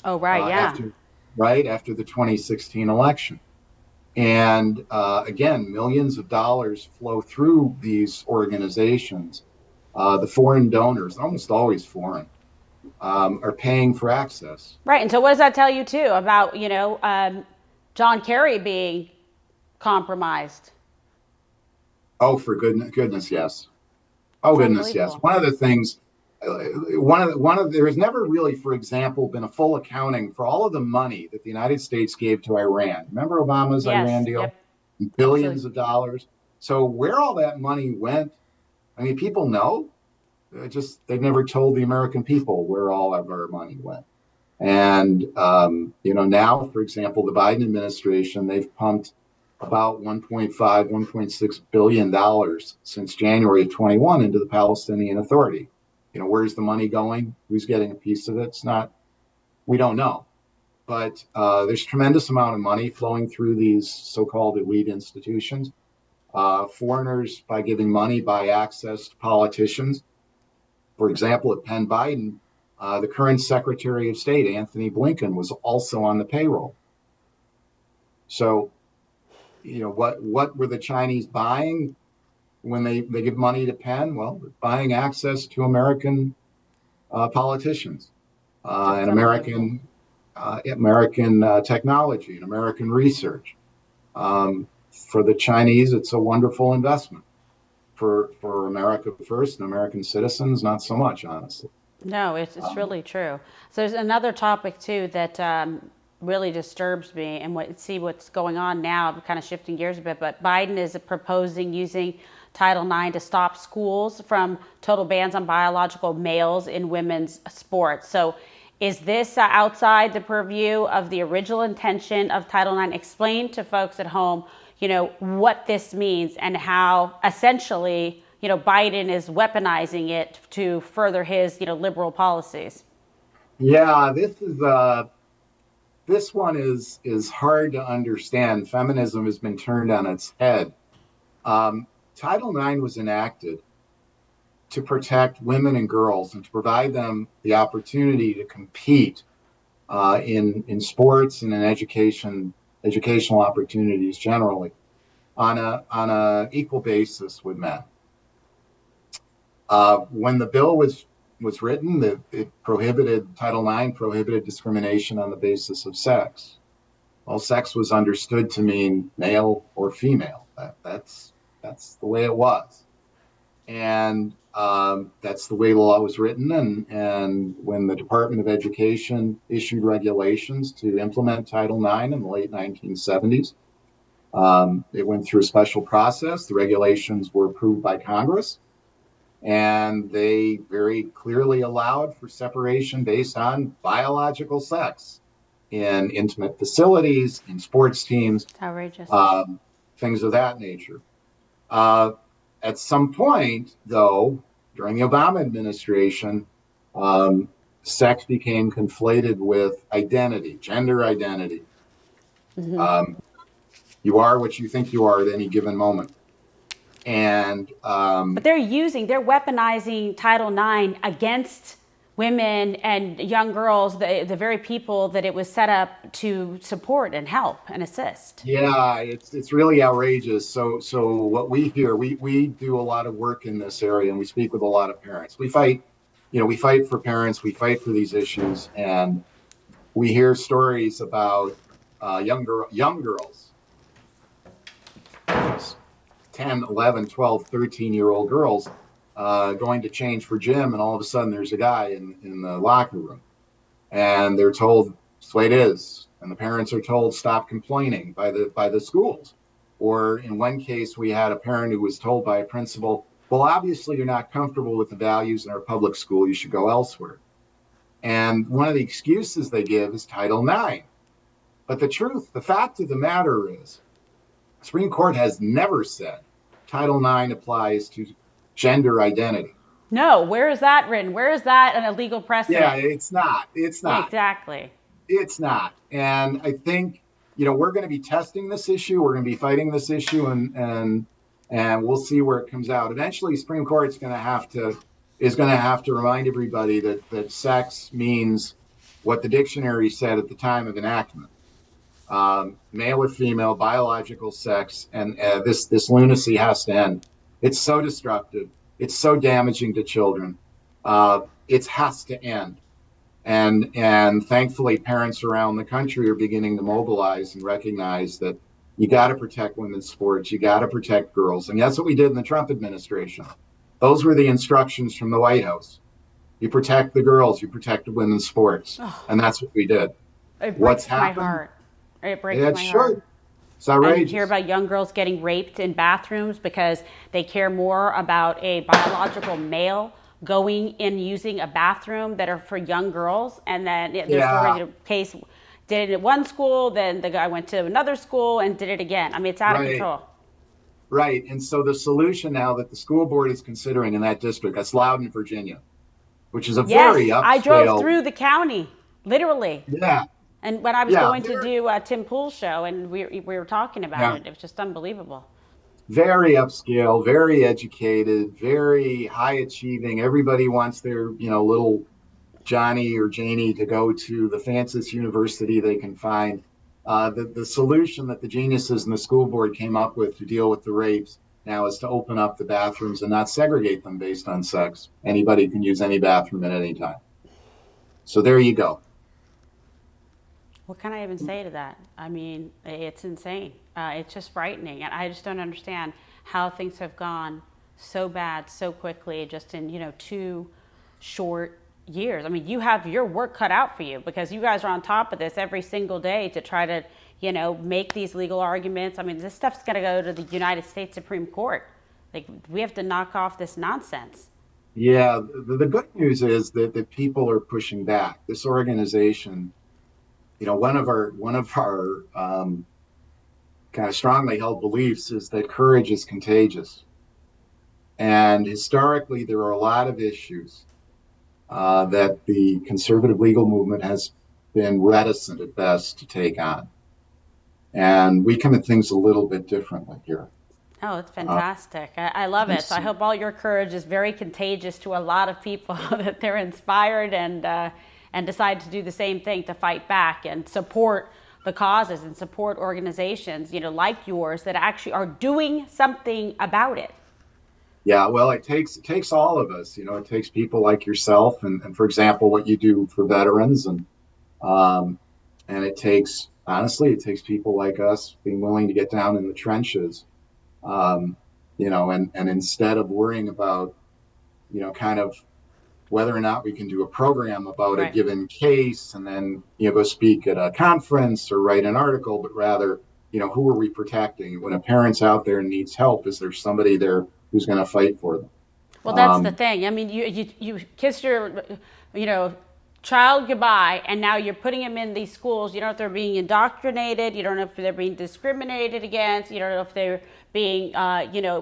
Speaker 1: Oh, right, yeah.
Speaker 5: After the 2016 election. And again, millions of dollars flow through these organizations. The foreign donors, almost always foreign, are paying for access.
Speaker 1: Right. And so what does that tell you, too, about, John Kerry being compromised?
Speaker 5: Oh, for goodness, yes. Oh, goodness, yes. One of the things, there has never really, for example, been a full accounting for all of the money that the United States gave to Iran. Remember Obama's Iran deal?
Speaker 1: Yep.
Speaker 5: Billions of dollars. So where all that money went, I mean, people know. They've never told the American people where all of our money went. And, now, for example, the Biden administration, they've pumped about $1.6 billion since January of 21 into the Palestinian Authority. Where's the money going? Who's getting a piece of it? We don't know. But there's a tremendous amount of money flowing through these so-called elite institutions. Foreigners, by giving money, buy access to politicians. For example, at Penn Biden, the current Secretary of State, Anthony Blinken, was also on the payroll. So, what were the Chinese buying when they give money to Penn? Well, buying access to American politicians and American technology and American research. For the Chinese, it's a wonderful investment. For America first and American citizens, not so much, honestly.
Speaker 1: No, it's really true. So there's another topic, too, that really disturbs me, and see what's going on now, kind of shifting gears a bit, but Biden is proposing using Title IX to stop schools from total bans on biological males in women's sports. So is this outside the purview of the original intention of Title IX? Explain to folks at home, what this means and how essentially, Biden is weaponizing it to further his, liberal policies.
Speaker 5: Yeah, this is this one is hard to understand. Feminism has been turned on its head. Title IX was enacted to protect women and girls and to provide them the opportunity to compete in sports and in educational opportunities generally on a equal basis with men. When the bill was written, it prohibited Title IX prohibited discrimination on the basis of sex. Well, sex was understood to mean male or female. That's the way it was, and that's the way the law was written. And when the Department of Education issued regulations to implement Title IX in the late 1970s, it went through a special process. The regulations were approved by Congress, and they very clearly allowed for separation based on biological sex in intimate facilities, in sports teams,
Speaker 1: It's outrageous.
Speaker 5: things of that nature. At some point, though, during the Obama administration, sex became conflated with identity, gender identity. You are what you think you are at any given moment. And
Speaker 1: But they're weaponizing Title IX against women and young girls, the very people that it was set up to support and help and assist.
Speaker 5: yeah, it's really outrageous. So what we hear, we do a lot of work in this area, and we speak with a lot of parents. We fight for parents, we fight for these issues, and we hear stories about young girls, 10, 11, 12, 13-year-old girls going to change for gym, and all of a sudden there's a guy in the locker room, and they're told it's the way it is, and the parents are told stop complaining by the schools. Or in one case, we had a parent who was told by a principal, well, obviously you're not comfortable with the values in our public school, you should go elsewhere. And one of the excuses they give is Title IX. But the fact of the matter is, the Supreme Court has never said Title IX applies to gender identity.
Speaker 1: No, where is that written? Where is that an illegal precedent?
Speaker 5: Yeah, it's not.
Speaker 1: Exactly.
Speaker 5: It's not. And I think, we're going to be testing this issue. We're going to be fighting this issue, and we'll see where it comes out. Eventually, the Supreme Court is going to have to remind everybody that sex means what the dictionary said at the time of enactment. Male or female, biological sex, and this lunacy has to end. It's so destructive. It's so damaging to children. It has to end. And thankfully, parents around the country are beginning to mobilize and recognize that you got to protect women's sports. You got to protect girls. And that's what we did in the Trump administration. Those were the instructions from the White House. You protect the girls. You protect the women's sports. And that's what we did.
Speaker 1: It
Speaker 5: What's
Speaker 1: breaks my
Speaker 5: happened?
Speaker 1: heart. It breaks
Speaker 5: It
Speaker 1: my
Speaker 5: should.
Speaker 1: heart.
Speaker 5: It's outrageous.
Speaker 1: And hear about young girls getting raped in bathrooms because they care more about a biological male going and using a bathroom that are for young girls. And then there's a case, did it at one school, then the guy went to another school and did it again. I mean, it's out of control.
Speaker 5: Right. And so the solution now that the school board is considering in that district, that's Loudoun, Virginia, which is a very upscale.
Speaker 1: I drove through the county, literally.
Speaker 5: Yeah.
Speaker 1: And when I was going to do Tim Pool's show, and we were talking about it, it was just unbelievable.
Speaker 5: Very upscale, very educated, very high achieving. Everybody wants their, little Johnny or Janie to go to the fanciest university they can find. The solution that the geniuses in the school board came up with to deal with the rapes now is to open up the bathrooms and not segregate them based on sex. Anybody can use any bathroom at any time. So there you go.
Speaker 1: What can I even say to that? I mean, it's insane. It's just frightening. And I just don't understand how things have gone so bad so quickly just in, 2 short years. I mean, you have your work cut out for you because you guys are on top of this every single day to try to, make these legal arguments. I mean, this stuff's going to go to the United States Supreme Court. Like, we have to knock off this nonsense.
Speaker 5: Yeah, the good news is that the people are pushing back. This organization, one of our kind of strongly held beliefs is that courage is contagious. And historically, there are a lot of issues that the conservative legal movement has been reticent at best to take on. And we come at things a little bit differently here.
Speaker 1: Oh, it's fantastic. I love it. So I hope all your courage is very contagious to a lot of people, that they're inspired and decide to do the same thing, to fight back and support the causes and support organizations, like yours, that actually are doing something about it.
Speaker 5: Yeah, well, it takes all of us. It takes people like yourself, and for example, what you do for veterans, and it takes people like us being willing to get down in the trenches. And instead of worrying about, kind of whether or not we can do a program about a given case and then, go speak at a conference or write an article, but rather, who are we protecting? When a parent's out there and needs help, is there somebody there who's going to fight for them?
Speaker 1: Well, that's the thing. I mean, you kiss your, child goodbye, and now you're putting them in these schools. You don't know if they're being indoctrinated. You don't know if they're being discriminated against. You don't know if they're being,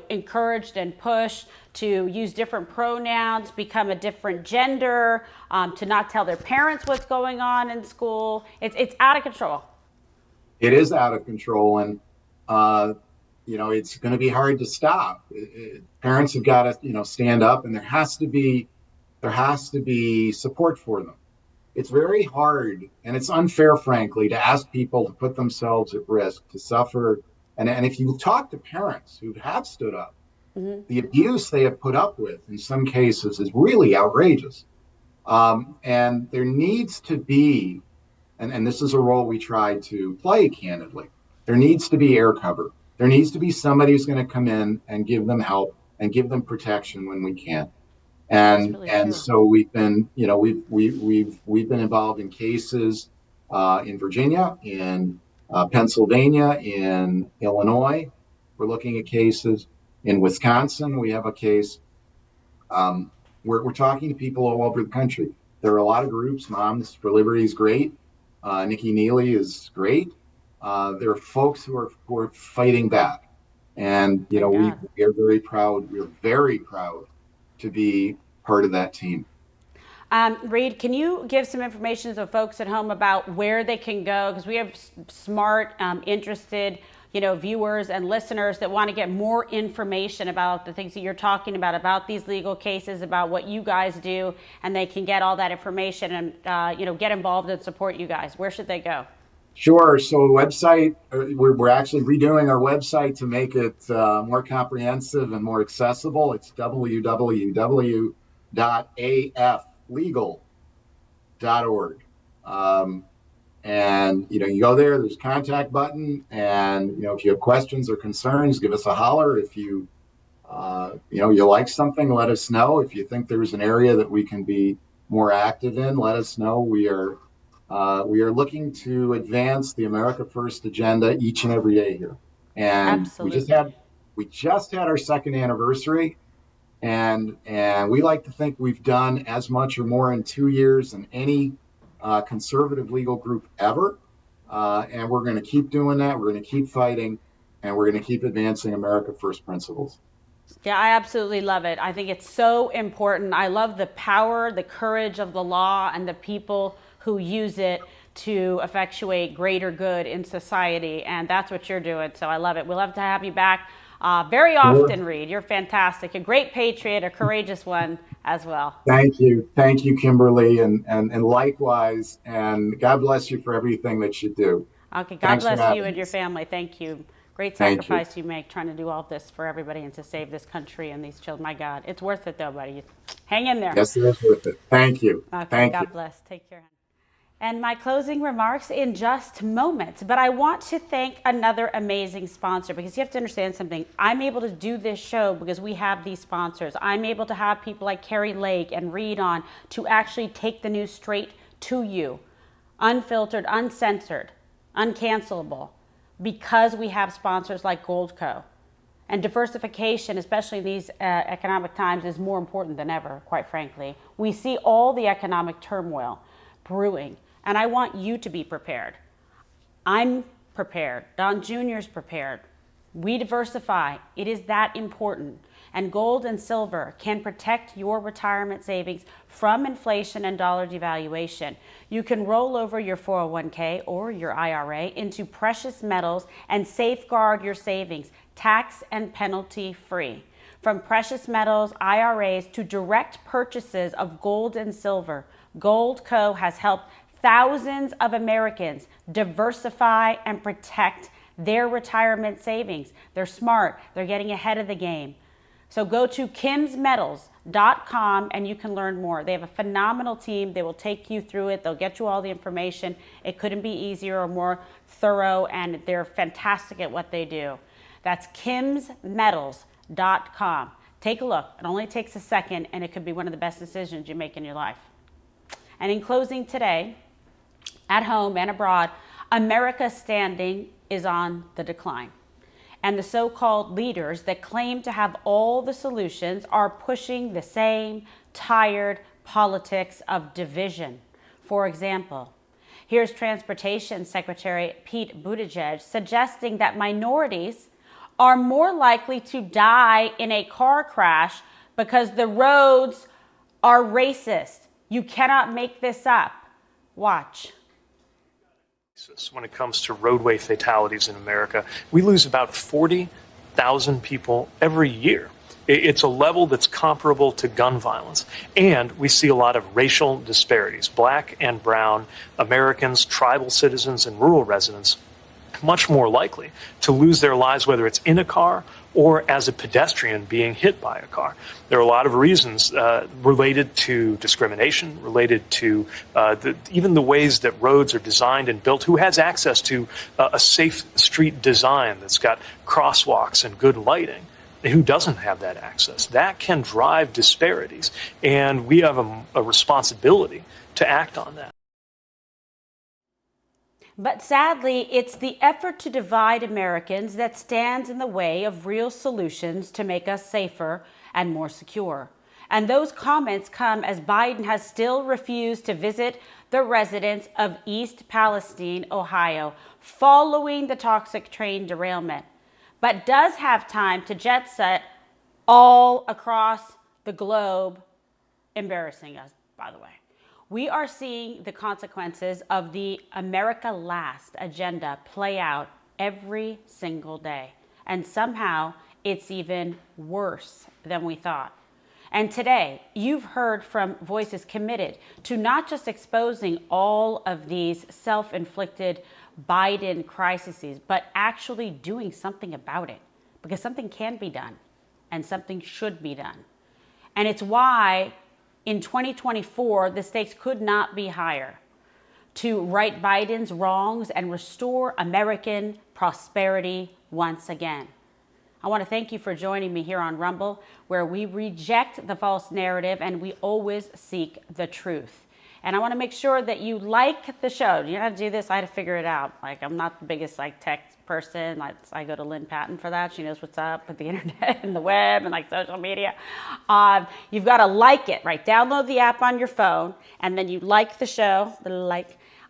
Speaker 1: encouraged and pushed to use different pronouns, become a different gender, to not tell their parents what's going on in school. It's out of control.
Speaker 5: It is out of control, and it's going to be hard to stop. Parents have got to, stand up, and there has to be support for them. It's very hard, and it's unfair, frankly, to ask people to put themselves at risk, to suffer. And if you talk to parents who have stood up, the abuse they have put up with in some cases is really outrageous. And there needs to be, and this is a role we try to play candidly, there needs to be air cover. There needs to be somebody who's going to come in and give them help and give them protection when we can. And so we've been, we've been involved in cases in Virginia, in Pennsylvania, in Illinois. We're looking at cases in Wisconsin. We have a case. We're talking to people all over the country. There are a lot of groups. Moms for Liberty is great. Nikki Neely is great. There are folks who are fighting back, and we are very proud. We're very proud to be part of that team.
Speaker 1: Reed, can you give some information to folks at home about where they can go? Because we have smart, interested, viewers and listeners that want to get more information about the things that you're talking about these legal cases, about what you guys do, and they can get all that information and, get involved and support you guys. Where should they go?
Speaker 5: Sure. So website, we're actually redoing our website to make it more comprehensive and more accessible. It's www.aflegal.org. And, you go there, there's a contact button. And, if you have questions or concerns, give us a holler. If you like something, let us know. If you think there's an area that we can be more active in, let us know. We are looking to advance the America First agenda each and every day here. And
Speaker 1: Absolutely.
Speaker 5: we just had our second anniversary, and we like to think we've done as much or more in 2 years than any conservative legal group ever. And we're going to keep doing that. We're going to keep fighting, and we're going to keep advancing America First principles.
Speaker 1: Yeah, I absolutely love it. I think it's so important. I love the power, the courage of the law, and the people who use it to effectuate greater good in society. And that's what you're doing. So I love it. We'll love to have you back very often, Reed. You're fantastic. A great patriot, a courageous one as well.
Speaker 5: Thank you. Thank you, Kimberly. And likewise. And God bless you for everything that you do.
Speaker 1: Okay. God bless you and your family. Thank you. Great sacrifice you make trying to do all this for everybody and to save this country and these children. My God, it's worth it though, buddy. Hang in there.
Speaker 5: Yes, it is worth it. Thank you.
Speaker 1: Okay. God bless. Take care. And my closing remarks in just moments. But I want to thank another amazing sponsor, because you have to understand something. I'm able to do this show because we have these sponsors. I'm able to have people like Kari Lake and Reed on to actually take the news straight to you, unfiltered, uncensored, uncancelable, because we have sponsors like Goldco. And diversification, especially in these economic times, is more important than ever, quite frankly. We see all the economic turmoil brewing, and I want you to be prepared. I'm prepared. Don Jr.'s prepared. We diversify. It is that important. And gold and silver can protect your retirement savings from inflation and dollar devaluation. You can roll over your 401k or your IRA into precious metals and safeguard your savings, tax and penalty free. From precious metals, IRAs to direct purchases of gold and silver, Goldco has helped thousands of Americans diversify and protect their retirement savings. They're smart. They're getting ahead of the game. So go to kimsmetals.com and you can learn more. They have a phenomenal team. They will take you through it. They'll get you all the information. It couldn't be easier or more thorough, and they're fantastic at what they do. That's kimsmetals.com. Take a look. It only takes a second, and it could be one of the best decisions you make in your life. And in closing today, at home and abroad, America's standing is on the decline. And the so-called leaders that claim to have all the solutions are pushing the same tired politics of division. For example, here's Transportation Secretary Pete Buttigieg suggesting that minorities are more likely to die in a car crash because the roads are racist. You cannot make this up. Watch.
Speaker 6: When it comes to roadway fatalities in America, we lose about 40,000 people every year. It's a level that's comparable to gun violence. And we see a lot of racial disparities. Black and brown Americans, tribal citizens, and rural residents much more likely to lose their lives, whether it's in a car or as a pedestrian being hit by a car. There are a lot of reasons related to discrimination, related to even the ways that roads are designed and built. Who has access to a safe street design that's got crosswalks and good lighting? Who doesn't have that access? That can drive disparities, and we have a responsibility to act on that.
Speaker 1: But sadly, it's the effort to divide Americans that stands in the way of real solutions to make us safer and more secure. And those comments come as Biden has still refused to visit the residents of East Palestine, Ohio, following the toxic train derailment, but does have time to jet set all across the globe, embarrassing us, by the way. We are seeing the consequences of the America Last agenda play out every single day. And somehow it's even worse than we thought. And today, you've heard from voices committed to not just exposing all of these self-inflicted Biden crises, but actually doing something about it. Because something can be done and something should be done. And it's why in 2024, the stakes could not be higher to right Biden's wrongs and restore American prosperity once again. I want to thank you for joining me here on Rumble, where we reject the false narrative and we always seek the truth. And I want to make sure that you like the show. You know how to do this? I had to figure it out. I'm not the biggest tech person. I go to Lynn Patton for that. She knows what's up with the internet and the web and social media. You've got to like it, right? Download the app on your phone, and then you like the show,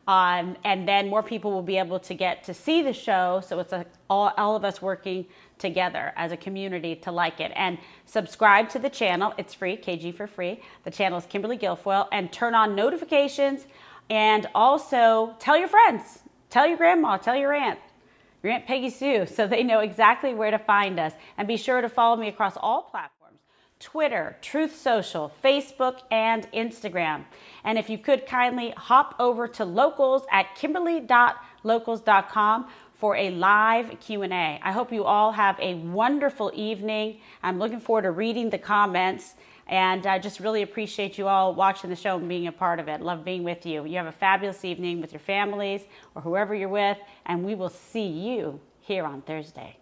Speaker 1: and then more people will be able to get to see the show. So it's all of us working together as a community to like it. And subscribe to the channel. It's free, KG for free. The channel is Kimberly Guilfoyle. And turn on notifications. And also tell your friends, tell your grandma, tell your Aunt Peggy Sue, so they know exactly where to find us. And be sure to follow me across all platforms: Twitter, Truth Social, Facebook, and Instagram. And if you could kindly hop over to Locals at kimberly.locals.com for a live Q&A. I hope you all have a wonderful evening. I'm looking forward to reading the comments, and I just really appreciate you all watching the show and being a part of it. Love being with you. You have a fabulous evening with your families or whoever you're with, and we will see you here on Thursday.